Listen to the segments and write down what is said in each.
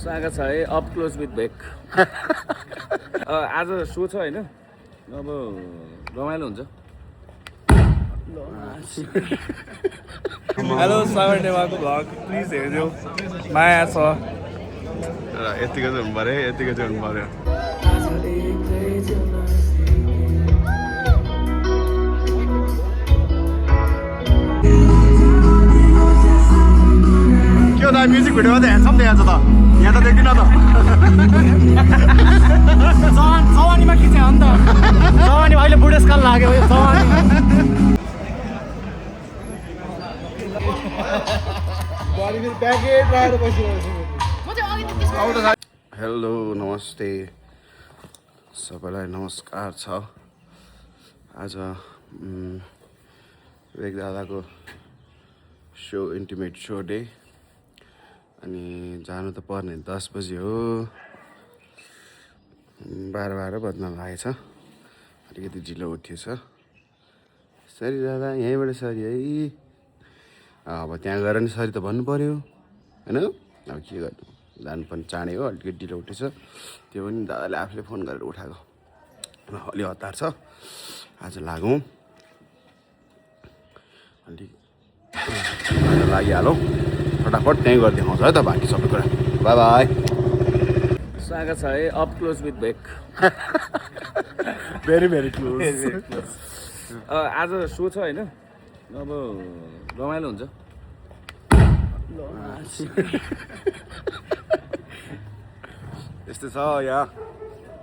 स्वागत छ hi up close with भेक। आज सो छ होइन, अब रमाइलो हुन्छ। हेलो सागर नेवाको भ्लग प्लिज हेरिदियो, माया छ। यतिको चाहिँ हुनु पऱ्यो, यतिको चाहिँ हुनु पऱ्यो। के हो त म्युजिक भिडियोमा त ह्यान्डसम देखाएको छ त, यहाँ त देख्दिन त। जवानीमा खिचे हो नि त, जवानी अहिले बुढेसकाल लाग्यो जवानी। हेलो नमस्ते सबैलाई, नमस्कार छ। आज वेग दादाको सो इन्टिमेट सो डे, अनि जानु त पर्ने 10 बजी हो, 12 बज्न लागेछ। अलिकति ढिलो उठिएछ। सरी दादा, यहीँबाट सरी है। अब त्यहाँ गएर नि सरी त भन्नु पऱ्यो होइन, अब के गर्नु, जानुपर्ने चाँडै हो। अलिकति ढिलो उठेछ, त्यो पनि दादाले आफूले फोन गरेर उठाएको। अलि हतार छ, आज लागौँ, अलिक लागिहालौँ, फटाफट त्यहीँ गरिदिनु है त बाँकी सबै कुरा। Bye bye. स्वागत छ hi up close with Bhek. Very very close. आज सो छ होइन, अब रमाइलो हुन्छ। यस्तो छ, यहाँ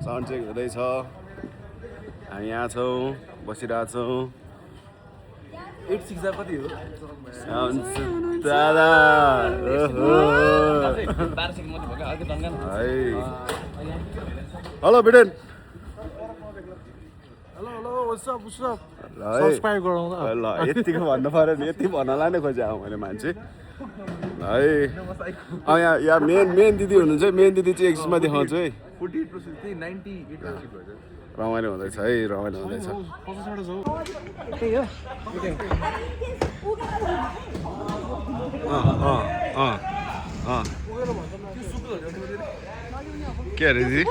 साउन्ड चेक हुँदैछ, हामी यहाँ छौँ, बसिरहेछौँ। 86 कति हो दादा? Hello Biden. सब्सक्राइब गरौँ ल यतिको भन्नु पऱ्यो नि, यति भन्नलाई नै खोजेँ मैले मान्छे है। यहाँ मेन दिदी हुनुहुन्छ है, मेन दिदी चाहिँ एक्सिसमा देखाउँछु है। रमाइलो हुँदैछ है, रमाइलो हुँदैछ। के अरे दिदी?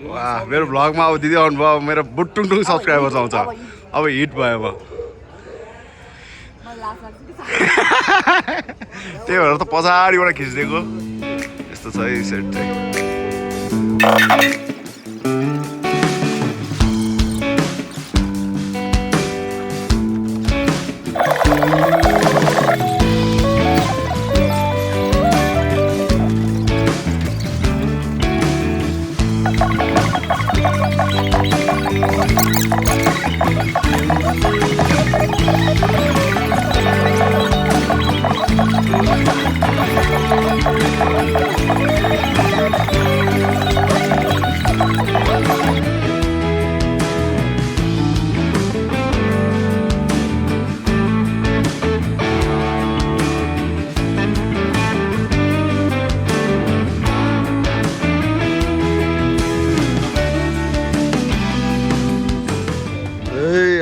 वाह, मेरो भ्लगमा अब दिदी आउनुभयो, अब मेरो बुटुङटुङ सब्सक्राइबर्स आउँछ। अब हिट भयो अब। त्यही भएर त पछाडिबाट खिचिदिएको। यस्तो छ है सेट चाहिँ।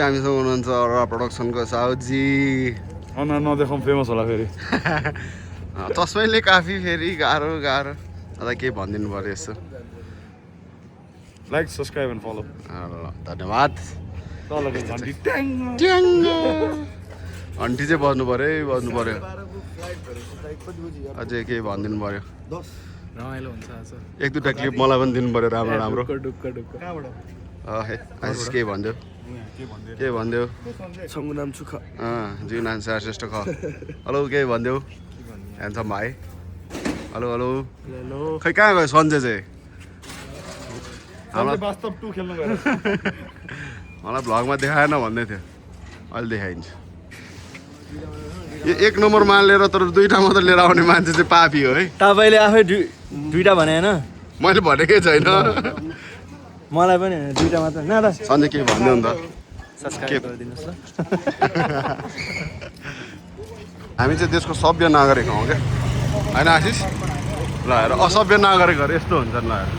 हामीसँग हुनुहुन्छ अरा प्रोडक्सनको साउजी। नदेखाउँ फेमस होला फेरि। तस्मैले काफी फेरि गाह्रो गाह्रो, अझ केही भनिदिनु पऱ्यो यसो। Like subscribe and follow. धन्यवाद। घन्टी चाहिँ बज्नु पऱ्यो है, बज्नु पऱ्यो। अझै केही भनिदिनु पऱ्यो। रमाइलो हुन्छ आज। 1-2टा क्लिप मलाई पनि दिनु पऱ्यो राम्रो राम्रो। आशिष केही भनिदेऊ, के भनिदेऊ? छङ्गु नाम छु ख। जी नान्सा श्रेष्ठ ख। हेलो केही भनिदेऊ ह्यान्डसम भाइ। Hello hello. खै कहाँ गयो सन्जय चाहिँ? वास्तव 2 खेल्नु गएर मलाई भ्लगमा देखाएन भन्दै थियो, अहिले देखाइन्छ। यो 1 नम्बर माल लिएर तर 2टा मात्र लिएर आउने मान्छे चाहिँ पापी हो है। तपाईँले आफै 2टा भने होइन, मैले भनेकै छैन। मलाई पनि 2टा मात्र न त। सन्जय के भन्दै नि त? सब्स्क्राइब गरिदिनुहोस् ल। हामी चाहिँ त्यसको सभ्य नागरिक हौँ क्या, होइन आशिष? ल हेर, असभ्य नागरिकहरू यस्तो हुन्छन्। ल हेर,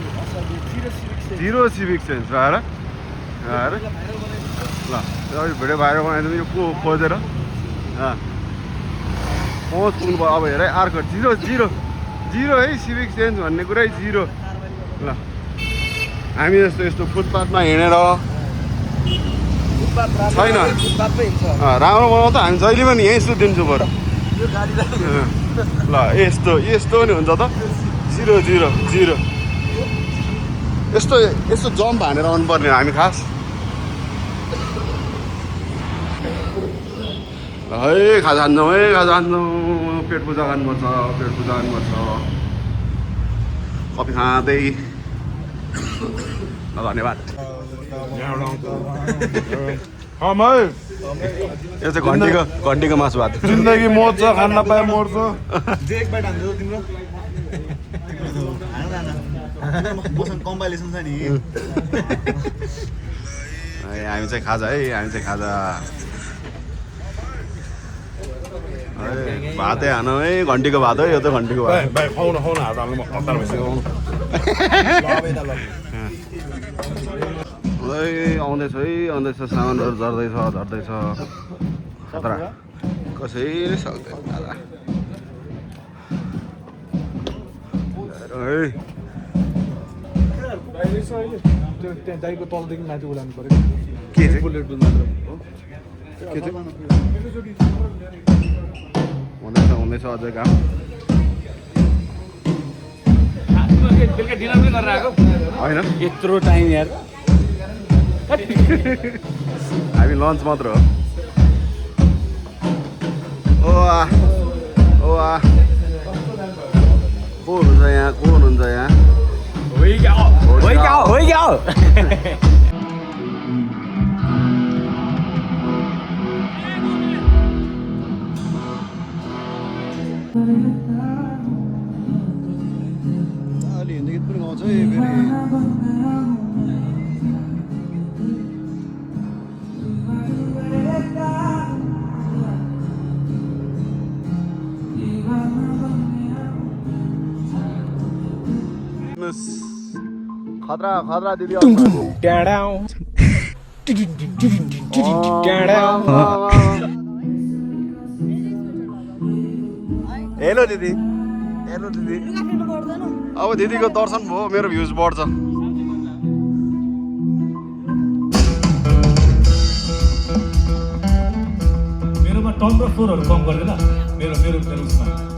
0 सिभिक सेन्स। ल हेर हेर, ल भिडियो भाइरल बनाइदिनु, यो को खोजेर पहुँच पुग्नु भयो। अब हेर अर्को 0 जिरो है सिभिक सेन्स भन्ने कुरै जिरो ल हामी जस्तो यस्तो फुटपाथमा हिँडेर छैन राम्रो बनाउँछ हामी जहिले पनि यहीँ सुतिदिन्छु बरु ल यस्तो यस्तो नि हुन्छ त जिरो जिरो जिरो यस्तो यस्तो जम्प हानेर आउनुपर्ने हामी खास है खाजा खान्छौँ है खाजा खान्छौँ पेट पूजा गर्नुपर्छ पेट पूजा गर्नुपर्छ कफी खाँदै धन्यवाद यो चाहिँ घन्टीको मासु भात जिन्दगी मर्छ खान नपाए मर्छ कम्पाइलेसन छ नि हामी चाहिँ खाजा है हामी चाहिँ खाजा भातै हानौँ है घन्टीको भात है यो त घन्टीको भात आउँदैछ है आउँदैछ सामानहरू झर्दैछ झर्दैछ खतरा कसैले सक्दैन दादा है त्यहाँ दाइको तलदेखि माथि उडाउनु पर्यो के चाहिँ बुलेट मात्र के चाहिँ हुँदैछ हुँदैछ अझै काम बेलुका डिनर पनि गरेर आएको होइन यत्रो टाइम यार हामी लन्च मात्र हो ओ को हुनुहुन्छ यहाँ को हुनुहुन्छ यहाँ अलि हिँड्दै गीत पनि गाउँछ है फेरि खतरा खतरा दिदी हेलो दिदी हेलो दिदी अब दिदीको दर्शन भयो मेरो भ्युज बढ्छ मेरोमा टम र फ्लोरहरू कम गर्दैन मेरो मेरो मेरो उसमा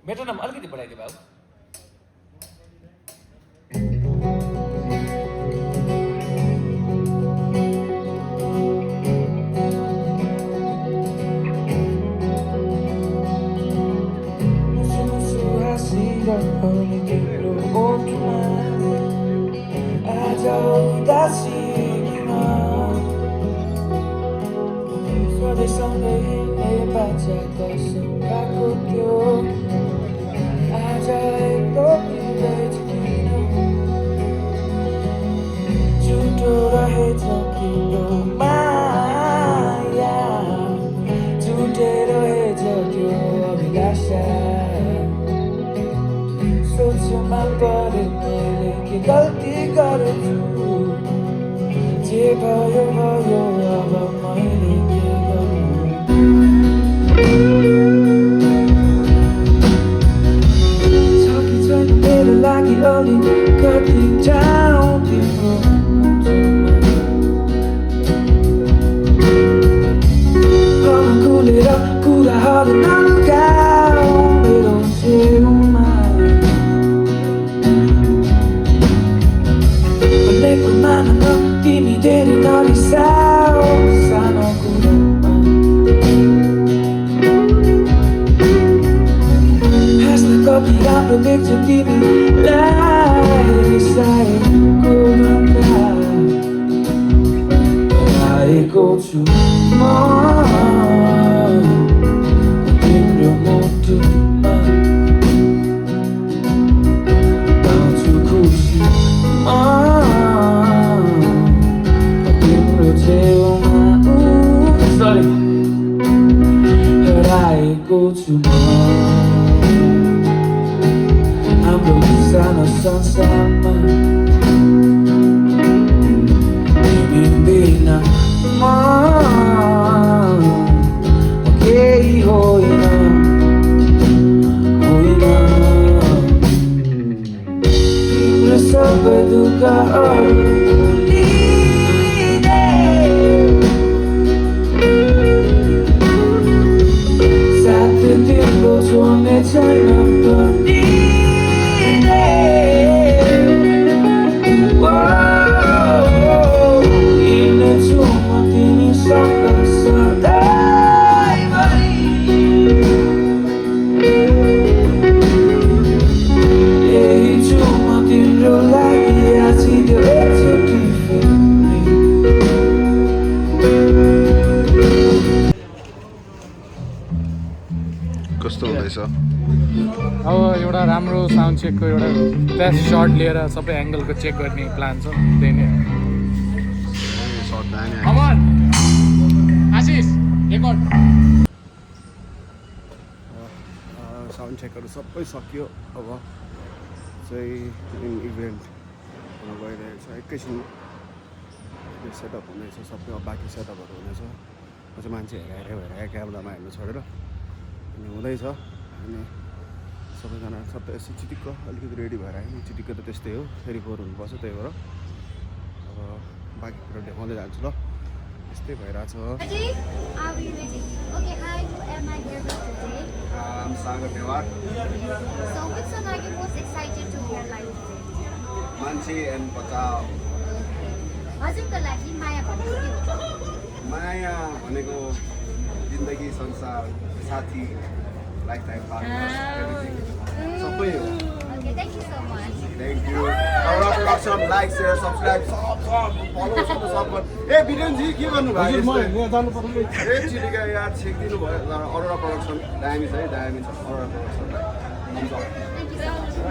मेट्रोनम अलिकति बढाइदियो बाबु अनि तिम्रो ओठमा आज उदासी किन सधैँ सँगै हिँड्ने बाचा कसुकाको थियो आज एक्लो हिँड्दैछ किन झुटो रहेछ तिम्रो माया झुटे रहेछ त्यो अभिलाषा सोचमा परे मैले के गल्ती गरेछु जे भयो भयो अब मैले के गर्नु छ कि छैन मेरो लागि अलिकति ठाउँ तिम्रो खुलेर कुराहरू नलुकाऊ मेरो छेउमा भनेको मान तिमी धेरै नरिसाऊ सानो कुरामा हाँस्न कति राम्रो देख्छ तिमीलाई रिसाएको भन्दा आएको छु म तिम्रो मुटुमा पाउँछु खुसी तिम्रो छेउमा हराएको छु म हाम्रो सानो संसारमा तिमी बिना म केही होइन तिम्रो सबै दुःखहरू लिने साथै तिम्रो छोड्ने छैन पनि हिँड्नेछु म तिमीसँग सधैँभरि यही छु म तिम्रो लागि आछियो एकचोटि फेरि कस्तो हुँदैछ अब एउटा राम्रो साउन्ड चेकको एउटा बेस्ट सर्ट लिएर सबै एङ्गलको चेक गर्ने प्लान छ त्यही नै साउन्ड चेकहरू सबै सक्यो अब चाहिँ इभेन्ट हुन गइरहेको छ एकैछिन सेटअप हुनेछ सबै अब बाँकी सेटअपहरू हुनेछ चाहिँ मान्छे हेराएर क्यामेरामा हेर्नु छोडेर अनि हुँदैछ अनि सबैजना सबै यसो चिटिक्क अलिकति रेडी भएर आयो चिटिक्क त त्यस्तै हो फेरि फोहोर हुनुपर्छ त्यही भएर अब बाँकी कुरो देखाउँदै जान्छु ल यस्तै भइरहेछ सागर नेवार मान्छे एन्ड बचाओ हजुरको लागि माया भनेको माया भनेको जिन्दगी संसार साथी लाइफ टाइम पार्टनर सबै हो Thank you so much. Thank you Aurora production like share subscribe सब फलो सब ए बिरेनजी के गर्नु भयो यहाँ जानु पर्ने ए चिटिका यार छेकिदिनु भयो अरोरा प्रोडक्सन दामी छ है दामी छ Arora production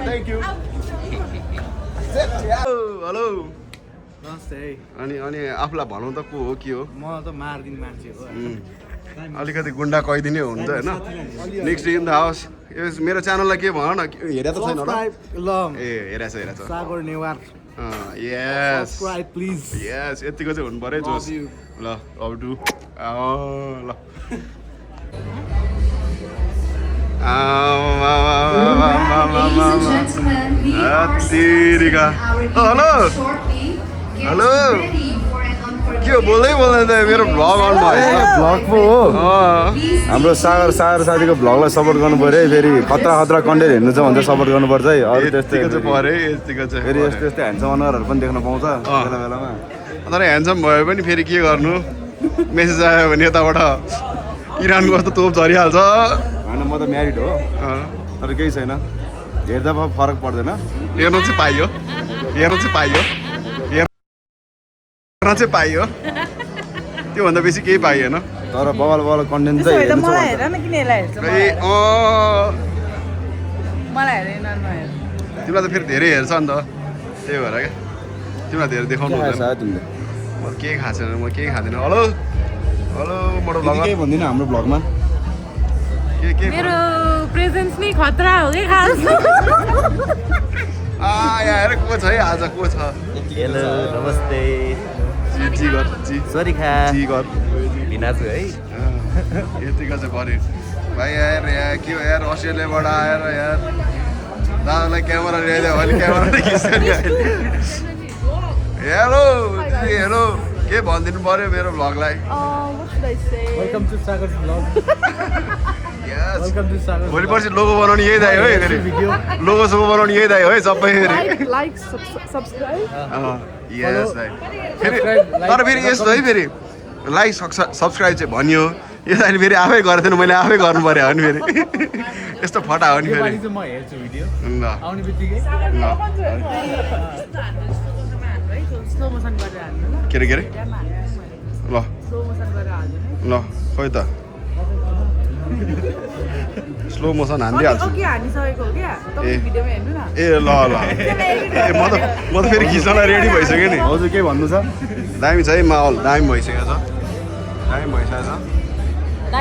thank you hello नमस्ते अनि आफूलाई भनौँ त को हो के हो म त मारिदिने मान्छे हो अलिकति गुन्डा कैदिने हुन्छ होइन नेक्स्ट इन द हाउस मेरो च्यानललाई के भन न हेरेको त छैन होला ल ए हेरेछ सागर नेवार यस सब्सक्राइब प्लिज यस यतिको चाहिँ हुनु पऱ्यो जोस ल लभ टु ल हेलो के हो बोल्दै त मेरो भ्लग आउनु भयो भ्लग पो हो हाम्रो सागर साथीको भ्लगलाई सपोर्ट गर्नु पऱ्यो है फेरि खतरा कन्टेन्ट हेर्नु छ भने सपोर्ट गर्नुपर्छ है अरू त्यस्तै चाहिँ पऱ्यो यतिको चाहिँ फेरि यस्तो ह्यान्डसम अनुहारहरू पनि देख्न पाउँछ बेला बेलामा तर ह्यान्डसम भयो पनि फेरि के गर्नु मेसेज आयो भने यताबाट इरानको जस्तो तोप झरिहाल्छ होइन म त म्यारिड हो तर केही छैन हेर्दा फरक पर्दैन हेर्न चाहिँ पाइयो त्योभन्दा बेसी केही पाइएन तर बवाल कन्टेन्ट चाहिँ हेर्नु मलाई हेर न किन यसलाई हेर्छ मलाई हेरेन नहेर तिमीलाई त फेरि धेरै हेर्छ नि त त्यही भएर क्या तिमीलाई धेरै देखाउनु हुँदैन तिमीले म केही खाएको छैन म केही खाँदिनँ हेलो मोटो भ्लग केही भन्दिनँ हाम्रो भ्लगमा के मेरो प्रेजेन्स नै खतरा हो कि खास हेर को छ है आज को छ हेलो नमस्ते जी गर सरी खा जी गर भिना छु है यतिको चाहिँ पऱ्यो भाइ यार के हो यार अस्ट्रेलियाबाट आएर यार दादालाई क्यामेरा ल्याइदियो अहिले क्यामेरा खिच्दैन हेलो दिदी हेलो के भनिदिनु पऱ्यो मेरो भ्लगलाई welcome to Sagar's vlog welcome to Sagar's भोलि पर्सि लोगो बनाउने यही दाइ है फेरि लोगो सोगो बनाउने यही दाइ है सबै फेरि लाइक सब्सक्राइब यस दाइ फेरि तर फेरि यस्तो है फेरि लाइक सब्सक्राइब चाहिँ भनियो यो दाइले फेरि आफै गरेको थिएन मैले आफै गर्नु पऱ्यो हो नि फेरि यस्तो फटा हो नि फेरि म हेर्छु भिडियो ल आउने बित्तिकै स्लो मोसन गरेर हाल्नु के अरे ल स्लो मोसन गरेर हाल्नु ल खोइ त स्लो मोसन हानिदिइहाल्छु के हानिसकेको हो क्या तपाईँ भिडियोमा हेर्नु न ए ल म त फेरि खिच्नलाई रेडी भइसक्यो नि हजुर के भन्नु छ दामी छ है माहौल दामी भइसकेको छ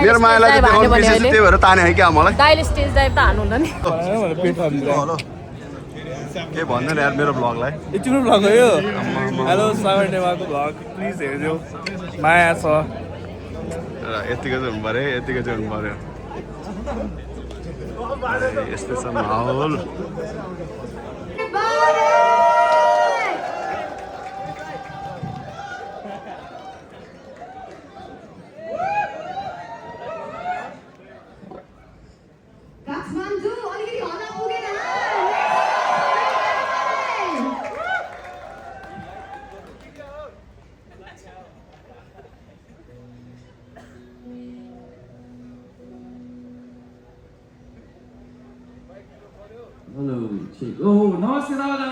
मेरो मायालाई चाहिँ देखाउनु बिर्सेछु त्यही भएर ताने है क्या मलाई दाइले स्टेज डाइभ त हान्नु हुँदैन के भन्दैन यार मेरो भ्लगलाई तिम्रो भ्लग हो यो हेलो सागर नेवाको भ्लग प्लिज हेर्नु माया छ यतिको चाहिँ हुनु पऱ्यो यतिको चाहिँ हुनु पऱ्यो यस्तो छ माहौल हेलो ओ नमस्ते दादा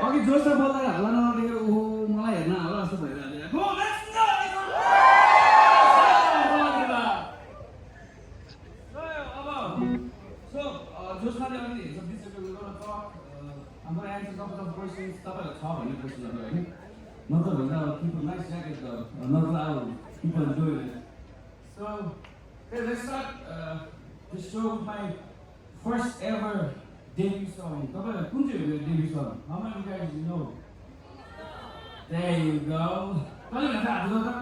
अघि जोसले बोल्दा हल्ला नगरेको ओहो मलाई हेर्न होला जस्तो भइरहेको जोसले अनि हाम्रो एन्सर कपल अफ क्वेसन्स तपाईँहरू छ भन्ने क्वेसनहरू होइन नत्र भन्दा people nice jacket नत्र अब people enjoy it so hey let's start the show with my first ever debut song. Tapaiलाई कुन चाहिँ हो यो debut song? How many of you guys know? There you go. कसले भन्छ हात उठाउँदा?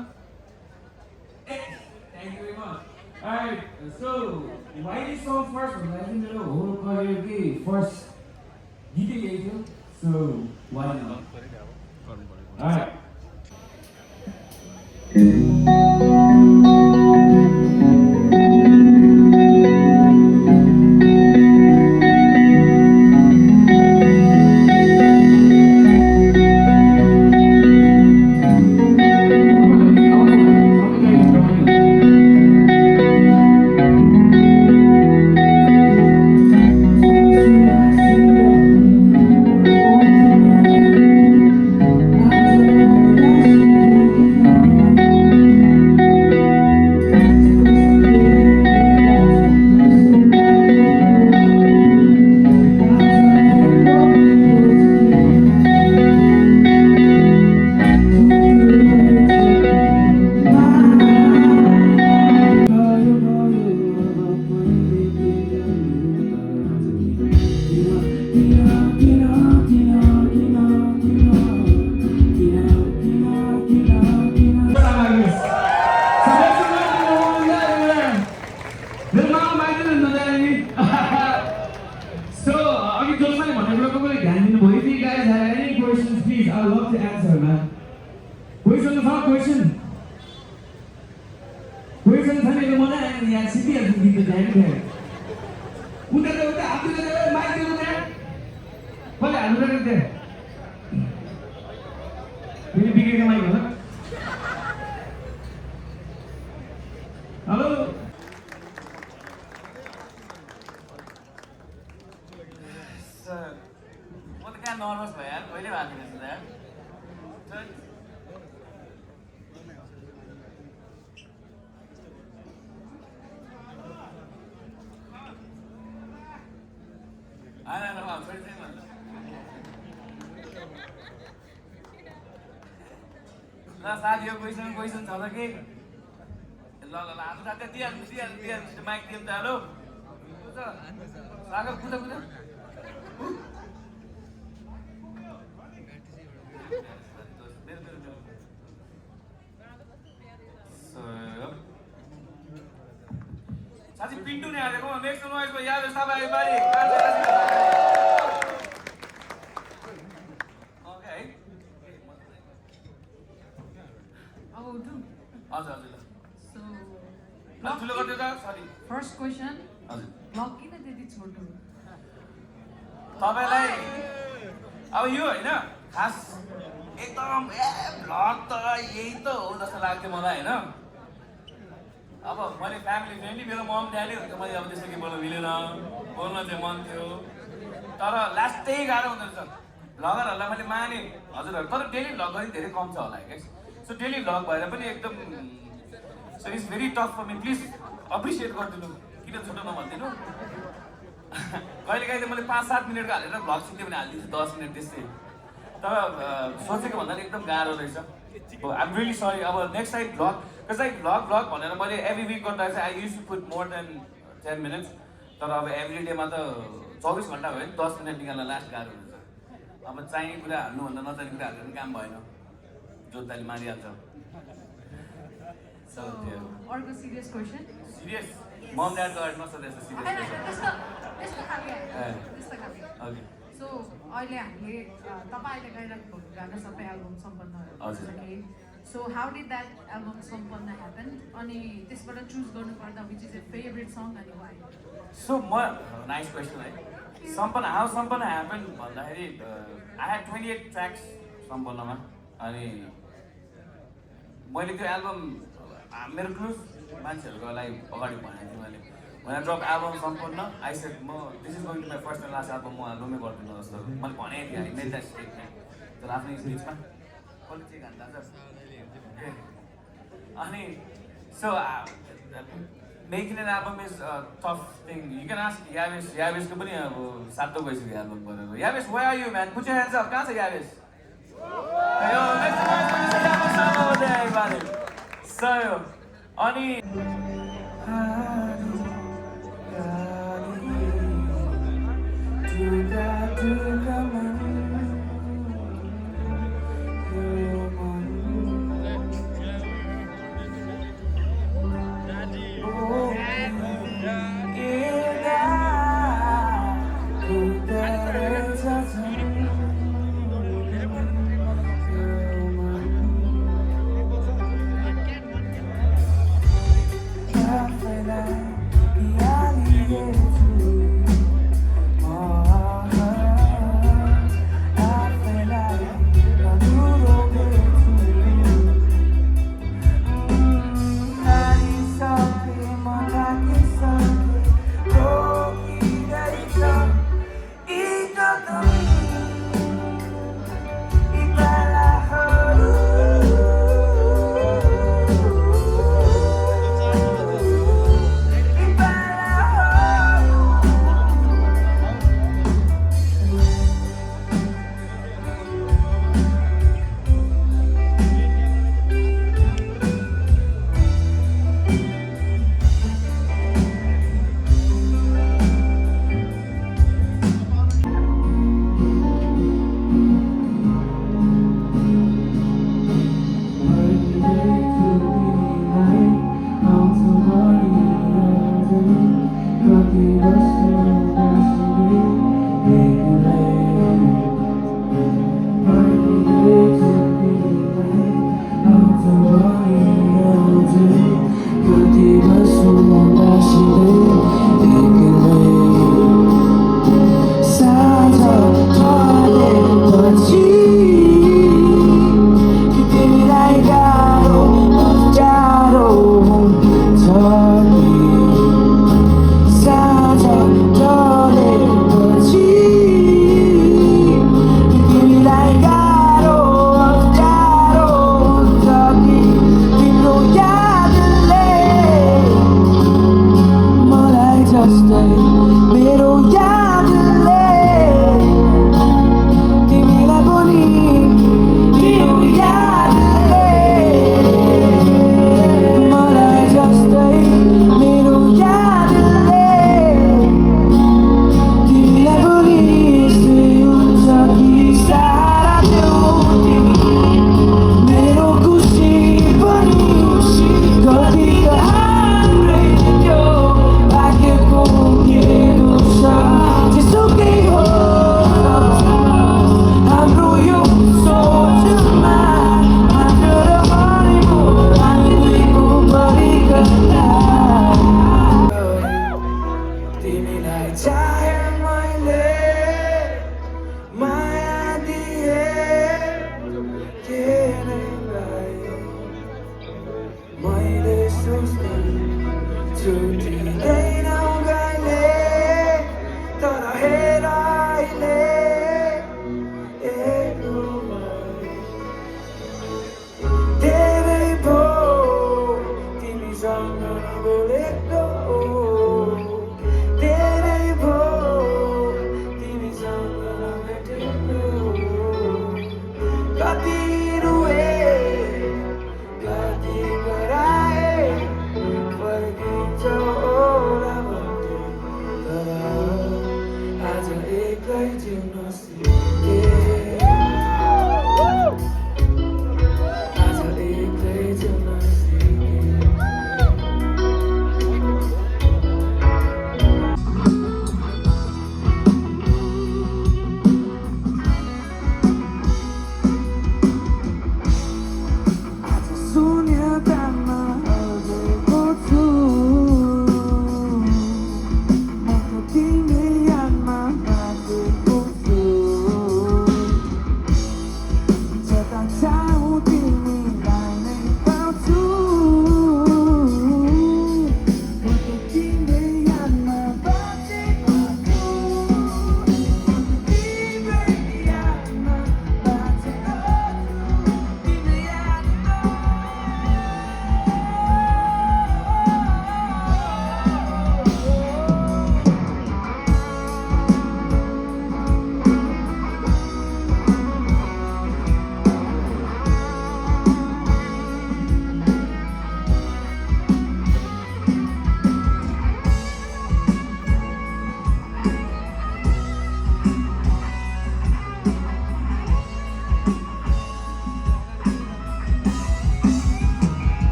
Thank you very much. Alright, so why this song first? भन्दा चाहिँ मेरो whole careerकै first गीतै यही थियो. So why not? Alright. म त कहाँ नर्भस भयो यार कहिले भएको रहेछ त यार आएन छोडी चाहिँ भन्नु ल साथी यो क्वेसन छ त कि ल ल ल आज साथी दिइहाल्नु माइक दिउँ त हेलो सागर कुदा साथी पिन्टु नै हालेको make some noise for Yadav साहब एभ्रीबडी ओके है अब उठौँ हजुर हजुर सो ल ठुलो गरिदियो त सरी फर्स्ट क्वेसन हजुर ब्लग किन त्यति छोटो तपाईलाई अब यो होइन खास एकदम भ्लग त यही त हो जस्तो लाग्थ्यो मलाई होइन अब मैले फ्यामिली फ्रेन्डली मेरो मम ड्याडी हुन्छ मैले अब त्यस्तो के बोल्न मिलेन बोल्न चाहिँ मन थियो तर लास्ट त्यही गाह्रो हुँदो रहेछ भ्लगरहरूलाई मैले माने हजुरहरू तर डेली भ्लग पनि धेरै कम छ होला क्या सो डेली भ्लग भएर पनि एकदम so it's very tough for me please appreciate गरिदिनु किन छोटो नभनिदिनु कहिलेकाहीँ त मैले 5-7 मिनटको हालेर भ्लग सिक्थेँ भने हालिदिन्छु 10 मिनट त्यस्तै तर सोचेको भन्दा एकदम गाह्रो रहेछ आइम रियली सरी अब नेक्स्ट टाइम भ्लग भ्लग भनेर मैले एभ्री विक गर्दा चाहिँ I use to put more than 10 minutes तर अब एभ्री डेमा त 24 घन्टा भयो नि 10 मिनट निकाल्न लास्ट गाह्रो हुन्छ अब चाहिने कुरा हाल्नुभन्दा नचाहिने कुरा हाल्नु पनि काम भएन जोत्ताले मारिहाल्छ अर्को सिरियस क्वेसन सिरियस मम ड्याडको अगाडि नसोध्दा यस्तो सिरियस ओके सो अहिले हामीले तपाईँले गाइराख्नु भएको गाना सबै एल्बम सम्पन्न भइसके so how did that album सम्पन्न ह्यापन अनि त्यसबाट चुज गर्नुपर्दा which is a favourite song अनि वाइ सो म नाइस क्वेसन है हाउ सम्पन्न ह्यापन भन्दाखेरि आई ह्याड 28 ट्र्याक्स सम्पन्नमा अनि मैले त्यो एल्बम मेरो क्लोज मान्छेहरूको लागि अगाडि भनेको थिएँ मैले When I drop album सम्पन्न I said this is going to be my first and last album म एल्बमै गर्दिनँ जस्तो मैले भनेको थिएँ I made that statement तर आफ्नै स्पिचमा कसले चाहिँ घान्दा अनि so making an album is a tough thing you can ask Yavesh को पनि अब 7 औँ गइसक्यो एल्बम गरेर Yavesh where are you man put your hands up कहाँ छ Yavesh yo next time over there everybody so अनि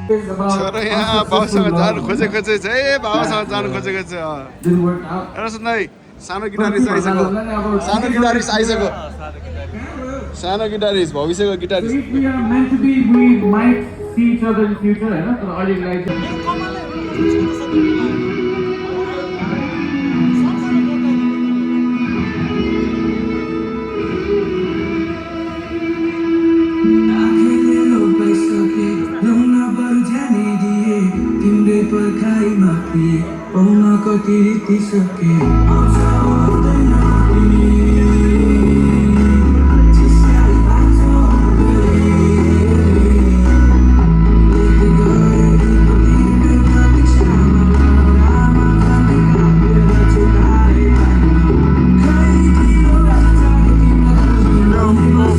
छोरो यहाँ बाबासँग जानु खोजेको चाहिँ बाबासँग जानु खोजेको छ Didn't work out. हेर सुन है सानो गिटारिस्ट आइसक्यो सानो गिटारिस्ट आइसक्यो सानो गिटारिस्ट भविष्यको guitarist If we are meant to be, we might see each other in future, है ना? तो अलग लाइफ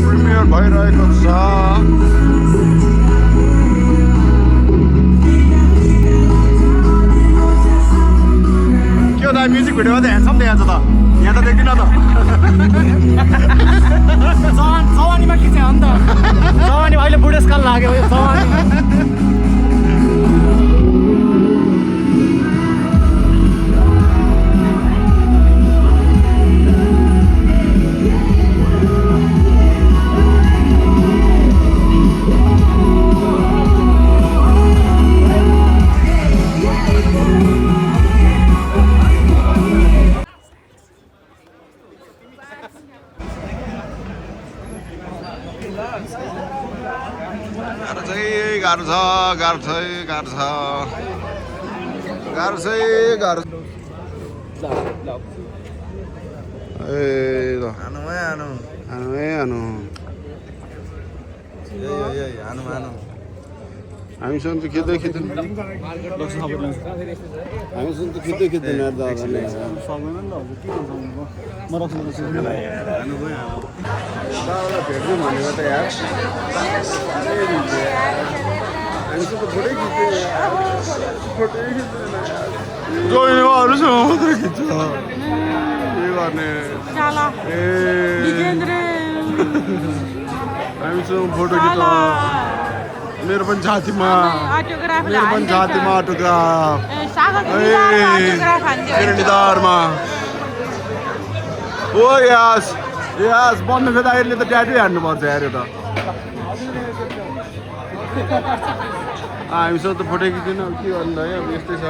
प्रिमियर भइरहेको छ के हो त म्युजिक भिडियोमा त ह्यान्डसम देखाएको छ त यहाँ त देख्दिनँ त सवानीमा के चाहिँ अन्त सवानी अहिले बुढेसकाल लाग्यो सवानी गाह्रो छ गाह्रो छ गाह्रो छ गाह्रो छ गाह्रो ए ल आनु आनु आनु आनु हामीसँग त खिच्दै खिच्दैन हामीसँग त खिच्दै खिच्दैन दादाले दादालाई भेट्नु भनेको त यार हामीसँग त फोटै खिच्दैन फोटै खिच्दैन जोइनेवाहरूसँग मात्रै खिच्छ के गर्ने ए हामीसँग फोटो खिच्छ मेरो पनि छातीमा अटोग्राफ मेरो निधारमा ओ यास यास बन्द फेदाहरूले त ट्याटु हान्नुपर्छ यार यो त हामीसँग त फोटो खिच्दैन अब के गर्नु है अब यस्तै छ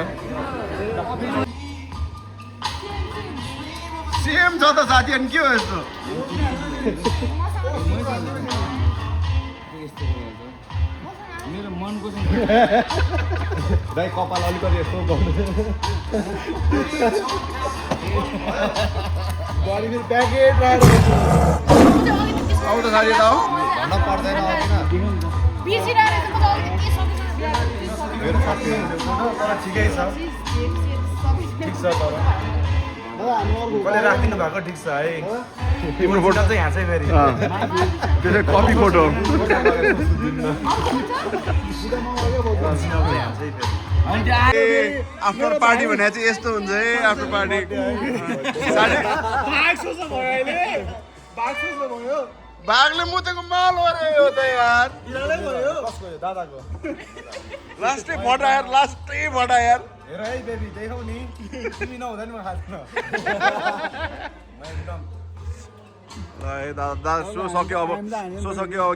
सेम छ त साथी अनि के हो यस्तो मेरो मनको दाइ कपाल अलिकति यस्तो गर्नु आउ त साथी यता हो भन्न पर्दैन तर ठिकै छ ठिक छ तर कसले राखिदिनु भएको ठिक छ है तिम्रो फोटो चाहिँ यहाँ चाहिँ फेरि त्यो चाहिँ कपी फोटो आफ्टर पार्टी भने चाहिँ यस्तो हुन्छ है आफ्टर पार्टी बाघले मुतेको माल हो रे यो त यार लास्टै फटा यार हेर है बेबी देखाउ नि तिमी नहुँदा नि म खाँदैन दादा सो सक्यो अब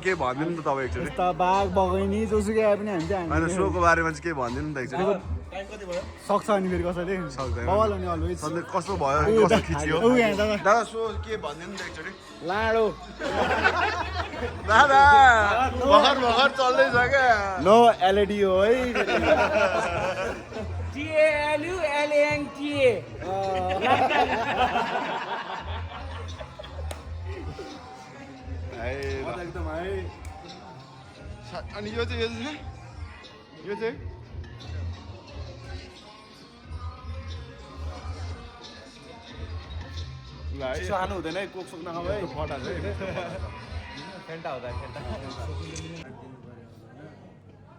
के भनिदिनु त तपाईँ एकचोटि बाघ बगैनी जोसुकै आए पनि हामी चाहिँ होइन सोको बारेमा चाहिँ के भनिदिनु नि त एकचोटि सक्छ अनि फेरि कसैले सक्दैन बवाल हुने अलवेज सधैँ कस्तो भयो कस्तो खिच्यो दादा सो के भनिदिनु नि त एकचोटि लाडो दादा भर्खर चल्दैछ क्या नो एलइडी हो है एकदम है अनि यो चाहिँ चिसो खानु हुँदैन है कोक सोक नखाऊ है फटा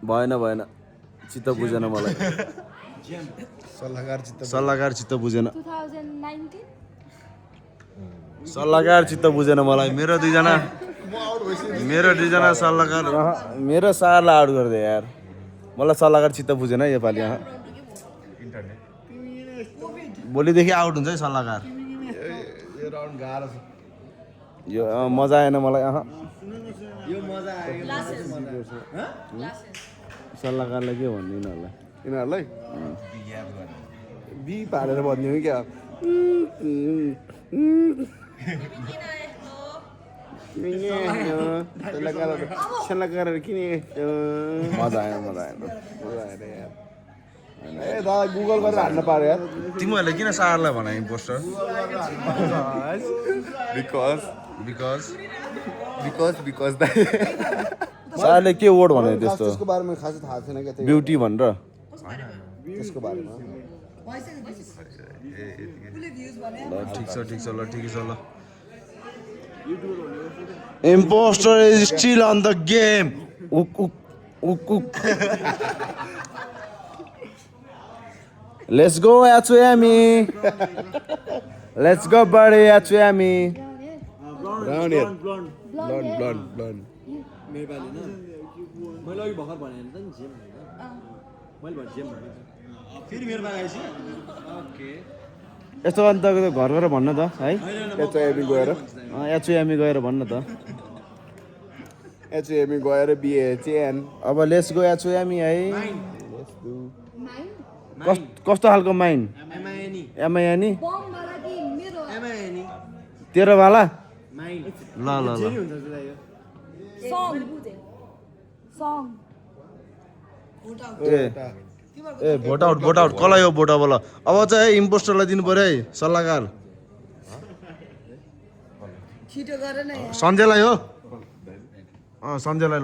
भएन चित्त बुझेन मलाई सल्लाहकार चित्त बुझेन 2019 सल्लाहकार चित्त बुझेन मलाई मेरो दुईजना सल्लाहकार मेरो सारलाई आउट गरिदियो यार मलाई सल्लाहकार चित्त बुझेन योपालि भोलिदेखि आउट हुन्छ है सल्लाहकार यो मजा आएन मलाई सल्लाहकारलाई के भन्नु यिनीहरूलाई बी पारेर भनिदिउँ क्या सल्लाहकार किन मजा आएन यार ए दादा गुगल गरेर हान्न पाऱ्यो यार तिमीहरूले किन सारलाई भने इम्पोस्टर बिकज सारले के वर्ड भने त्यस्तो त्यसको बारेमा खासै थाहा छैन क्या ब्युटी भनेर त्यसको बारेमा ठिक छ ल imposter is still on the game Let's go Atsuyami. Let's go buddy Atsuyami. Brown hair. Blonde. Nepali न मैले अघि भर्खर भने त नि जेम मैले भने जेम भने फेरि मेरो बाग आएछ ओके यस्तो अन्त घर गएर भन्न त है एचएमी गएर भन्न त एचएमी गएर बिएचएन अब लेट्स गो एचएमी है कस्तो खालको माइन एमआइएनी तेरो वाला ल ए भोट आउट कसलाई हो भोट अब चाहिँ इम्पोस्टरलाई दिनु पर्यो है सल्लाहकार सञ्जयलाई हो सञ्जयलाई ल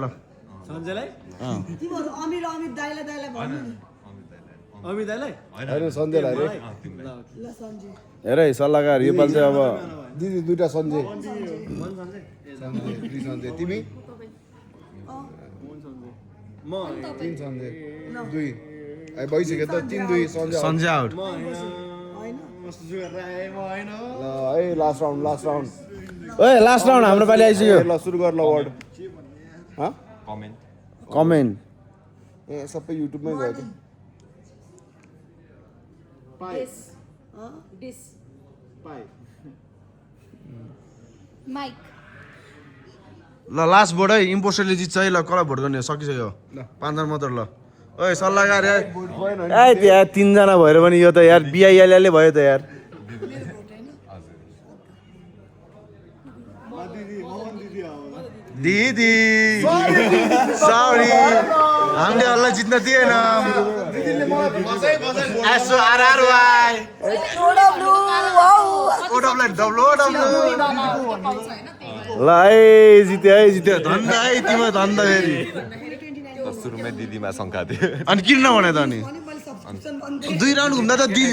हेर है सल्लाहकार योपालि चाहिँ अब दिदी दुईटा सञ्जय तिमी तीन सञ्जय दुई भइसक्यो त 3-2 सञ्जय आउट है लास्ट राउन्ड ओए लास्ट राउन्ड हाम्रो पालि आइसक्यो ल सुरु गर ल वर्ड कमेन्ट ए सबै युट्युबमै गयो त माइक ल लास्ट भोट है इम्पोस्टरले जित्छ है ल कसलाई भोट गर्ने सकिसक्यो 5 मात्र ल ओए सल्लाहकार यार त्यहाँ 3 जना भएर पनि यो त यार बिआइएलले भयो त यार दिदी सरी हामीले हल्ला जित्न दिएन ल है जित्यो धन्दा है तिम्रो धन्दा फेरि सुरुमै दिदीमा शङ्का थियो अनि किन नभने त अनि 2 राउन्ड घुम्दा त दिदी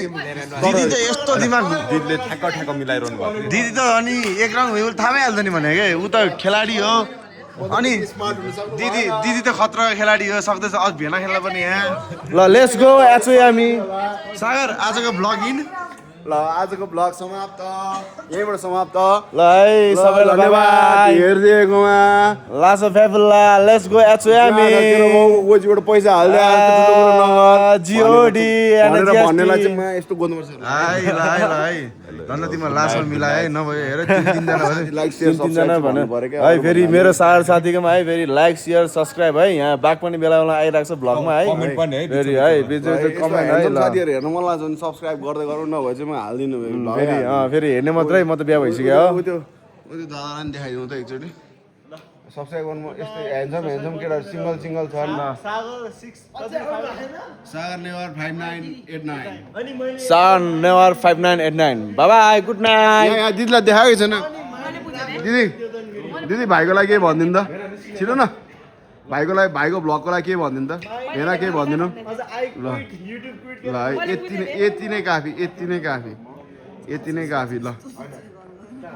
त यस्तो दिमाग दिदीले ठ्याक्क मिलाइरहनु भयो दिदी त अनि 1 राउन्ड भयो थाहा भइहाल्छ नि भने के ऊ त खेलाडी हो अनि दिदी त खतरा खेलाडी हो सक्दैछ अझ भेना खेल्न पनि यहाँ ल लेट्स गो एचो यामी सागर आजको भ्लग इन ल आजको ब्लग समाप्त यहीँबाट समाप्त ल है सबैलाई बाइ बाइ हेरिदिएकोमा लासो फ्याफुल्ला लेट्स गो एचो यामी गोजीबाट पैसा हाल्दै जिओडी भनेर भन्नेलाई चाहिँ म यस्तो गर्नुपर्छ धन्दा तिम्रो लासमा मिलाए है नभए हेर तिनजना लाइक सेयर तिनजना भन्नु भन्नु पर्यो क्या है फेरि मेरो सार साथीकोमा है फेरि लाइक सेयर सब्सक्राइब है यहाँ बाघ पनि बेला बेला आइरहेको छ भ्लगमा है फेरि है कमेन्ट है ल साथीहरू हेर्नु मन लाग्छ भने सब्सक्राइब गर्दै गरौँ नभए चाहिँ म हालिदिनु फेरि फेरि हेर्ने मात्रै म त बिहा भइसक्यो हो त्यो दादालाई नि देखाइदिउँ त एकचोटि सब्सक्राइब गर्नु यस्तै ह्यान्डसम केटाहरू सिङ्गल छन् सागर नेवार 5989 सार Newar 5989 bye bye good night यहाँ दिदीलाई देखाएकै छैन दिदी भाइको लागि केही भनिदिनु त छिटो न भाइको लागि भाइको भ्लगको लागि केही भनिदिनु त हेर केही भनिदिनु ल ल यति नै काफी ल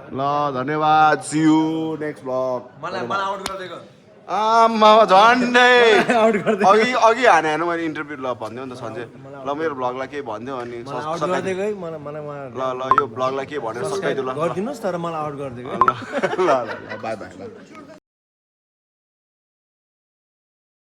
ल धन्यवाद सी यू नेक्स्ट भ्लग आमा झन्डै अघि हाने मैले इन्टरभ्यू ल भनिदियो नि त सन्चै ल मेरो भ्लगलाई केही भनिदियो अनि ल यो भ्लगलाई के भनेर सकाइदियो ल गरिदिनुहोस् तर मलाई आउट गरिदिएको ल बाई बाई ल